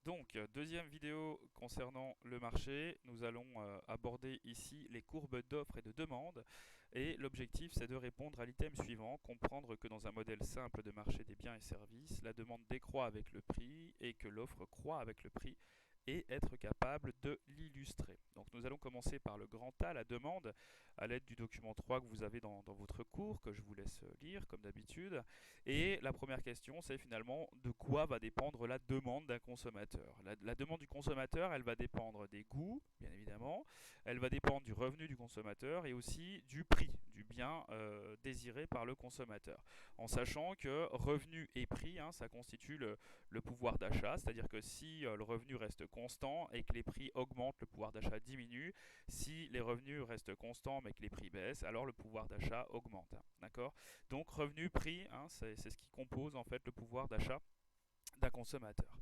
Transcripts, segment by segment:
Donc, deuxième vidéo concernant le marché, nous allons aborder ici les courbes d'offres et de demande. Et l'objectif, c'est de répondre à l'item suivant, comprendre que dans un modèle simple de marché des biens et services, la demande décroît avec le prix et que l'offre croît avec le prix, et être capable de l'illustrer. Donc nous allons commencer par le grand A, la demande, à l'aide du document 3 que vous avez dans votre cours, que je vous laisse lire comme d'habitude. Et la première question, c'est finalement de quoi va dépendre la demande d'un consommateur. La demande du consommateur, elle va dépendre des goûts, bien évidemment, elle va dépendre du revenu du consommateur et aussi du prix du bien désiré par le consommateur. En sachant que revenu et prix, ça constitue le pouvoir d'achat, c'est-à-dire que si le revenu reste constant et que les prix augmentent, le pouvoir d'achat diminue. Si les revenus restent constants mais que les prix baissent, alors le pouvoir d'achat augmente. D'accord? Donc revenu, prix, c'est ce qui compose en fait le pouvoir d'achat d'un consommateur.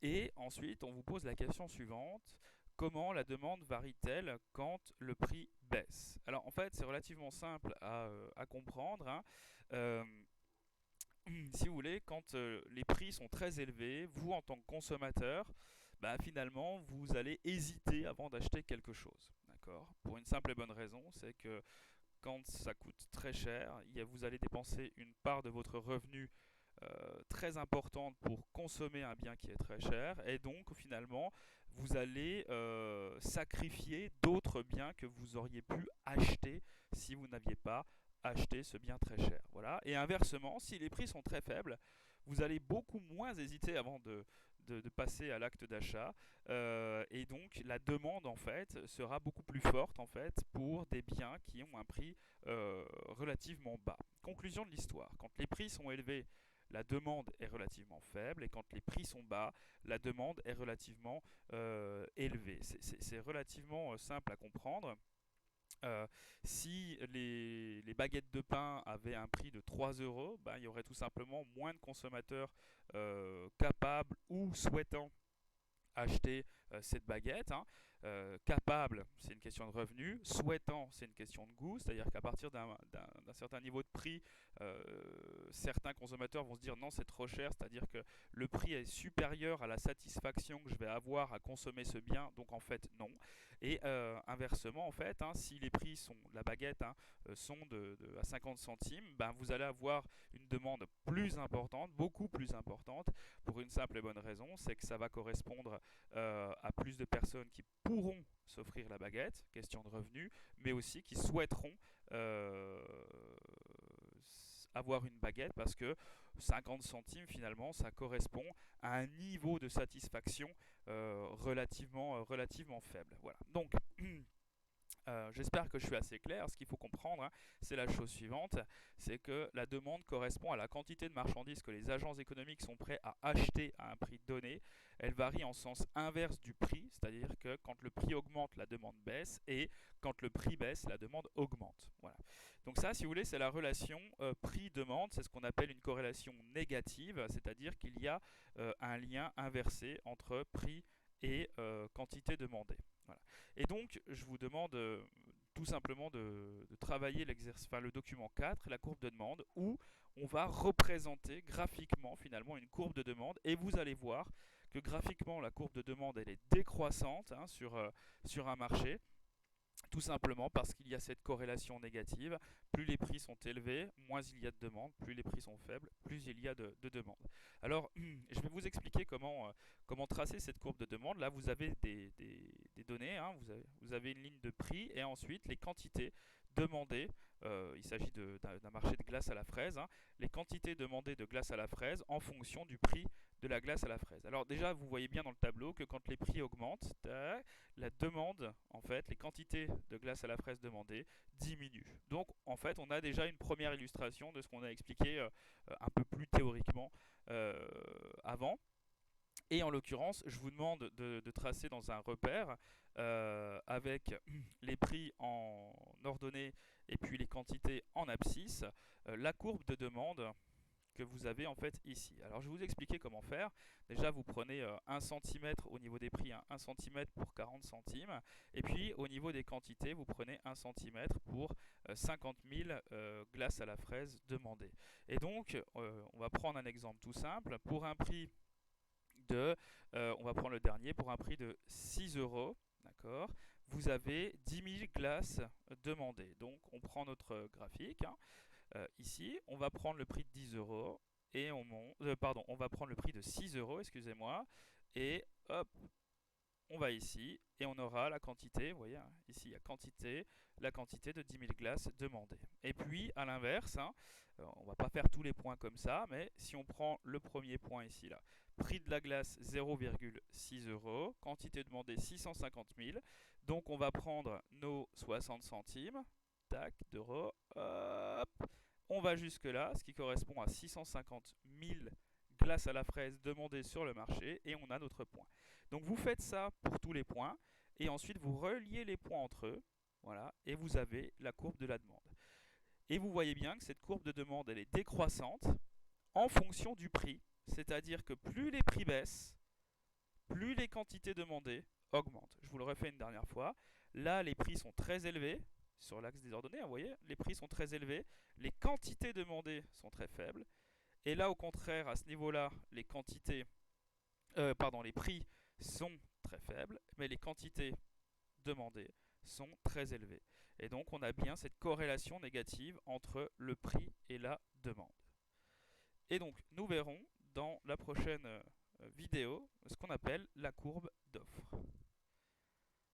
Et ensuite, on vous pose la question suivante. Comment la demande varie-t-elle quand le prix baisse? Alors en fait, c'est relativement simple à comprendre. Euh, si vous voulez, quand les prix sont très élevés, vous en tant que consommateur, bah, finalement, vous allez hésiter avant d'acheter quelque chose. D'accord? Pour une simple et bonne raison, c'est que quand ça coûte très cher, vous allez dépenser une part de votre revenu très importante pour consommer un bien qui est très cher, et donc finalement, vous allez sacrifier d'autres biens que vous auriez pu acheter si vous n'aviez pas acheté ce bien très cher. Voilà. Et inversement, si les prix sont très faibles, vous allez beaucoup moins hésiter avant de passer à l'acte d'achat, et donc la demande en fait sera beaucoup plus forte en fait pour des biens qui ont un prix relativement bas. Conclusion de l'histoire, quand les prix sont élevés, la demande est relativement faible, et quand les prix sont bas, la demande est relativement élevée. C'est relativement simple à comprendre. Euh, si les baguettes de pain avaient un prix de 3 euros, ben, il y aurait tout simplement moins de consommateurs capables ou souhaitant acheter cette baguette. Capable, c'est une question de revenu. Souhaitant, c'est une question de goût. C'est-à-dire qu'à partir d'un certain niveau de prix, euh, certains consommateurs vont se dire non, c'est trop cher. C'est-à-dire que le prix est supérieur à la satisfaction que je vais avoir à consommer ce bien. Donc en fait, non. Et inversement, en fait, si les prix sont, la baguette sont à 50 centimes, ben, vous allez avoir une demande plus importante, beaucoup plus importante, pour une simple et bonne raison, c'est que ça va correspondre à plus de personnes qui pourront s'offrir la baguette, question de revenus, mais aussi qui souhaiteront euh, avoir une baguette parce que 50 centimes finalement ça correspond à un niveau de satisfaction relativement faible. Voilà. Donc j'espère que je suis assez clair. Ce qu'il faut comprendre, c'est la chose suivante, c'est que la demande correspond à la quantité de marchandises que les agents économiques sont prêts à acheter à un prix donné. Elle varie en sens inverse du prix, c'est-à-dire que quand le prix augmente, la demande baisse, et quand le prix baisse, la demande augmente. Voilà. Donc ça, si vous voulez, c'est la relation prix-demande, c'est ce qu'on appelle une corrélation négative, c'est-à-dire qu'il y a un lien inversé entre prix et quantité demandée. Voilà. Et donc, je vous demande tout simplement de travailler le document 4, la courbe de demande, où on va représenter graphiquement finalement une courbe de demande, et vous allez voir que graphiquement la courbe de demande elle est décroissante sur un marché. Tout simplement parce qu'il y a cette corrélation négative. Plus les prix sont élevés, moins il y a de demandes. Plus les prix sont faibles, plus il y a de demandes. Alors, je vais vous expliquer comment tracer cette courbe de demande. Là, vous avez des données. Vous avez une ligne de prix et ensuite les quantités demandées. Il s'agit d'un marché de glace à la fraise. Les quantités demandées de glace à la fraise en fonction du prix de la glace à la fraise. Alors déjà, vous voyez bien dans le tableau que quand les prix augmentent, la demande, en fait, les quantités de glace à la fraise demandées diminuent. Donc, en fait, on a déjà une première illustration de ce qu'on a expliqué un peu plus théoriquement euh, avant. Et en l'occurrence, je vous demande de tracer dans un repère avec les prix en ordonnée et puis les quantités en abscisse, la courbe de demande que vous avez en fait ici. Alors je vais vous expliquer comment faire. Déjà vous prenez 1 cm au niveau des prix, 1 cm pour 40 centimes. Et puis au niveau des quantités, vous prenez 1 cm pour 50 000 glaces à la fraise demandées. Et donc on va prendre un exemple tout simple. Pour un prix on va prendre le dernier, pour un prix de 6 euros, d'accord, vous avez 10 000 glaces demandées. Donc on prend notre graphique, hein, ici, on va prendre le prix de 10 euros et on va prendre le prix de 6 euros, excusez-moi, et hop, on va ici et on aura la quantité, vous voyez, hein, ici il y a quantité, la quantité de 10 000 glaces demandées. Et puis à l'inverse, hein, on va pas faire tous les points comme ça, mais si on prend le premier point ici, là, prix de la glace 0,6 euros, quantité demandée 650 000, donc on va prendre nos 60 centimes, tac, d'euros, hop, on va jusque là, ce qui correspond à 650 000 glaces à la fraise demandées sur le marché, et on a notre point. Donc vous faites ça pour tous les points, et ensuite vous reliez les points entre eux, voilà, et vous avez la courbe de la demande. Et vous voyez bien que cette courbe de demande, elle est décroissante en fonction du prix, c'est-à-dire que plus les prix baissent, plus les quantités demandées augmentent. Je vous le refais une dernière fois. Là, les prix sont très élevés, sur l'axe des ordonnées, vous voyez, les prix sont très élevés, les quantités demandées sont très faibles, et là, au contraire, à ce niveau-là, les prix sont très faibles, mais les quantités demandées sont très élevées. Et donc, on a bien cette corrélation négative entre le prix et la demande. Et donc, nous verrons dans la prochaine vidéo ce qu'on appelle la courbe d'offre.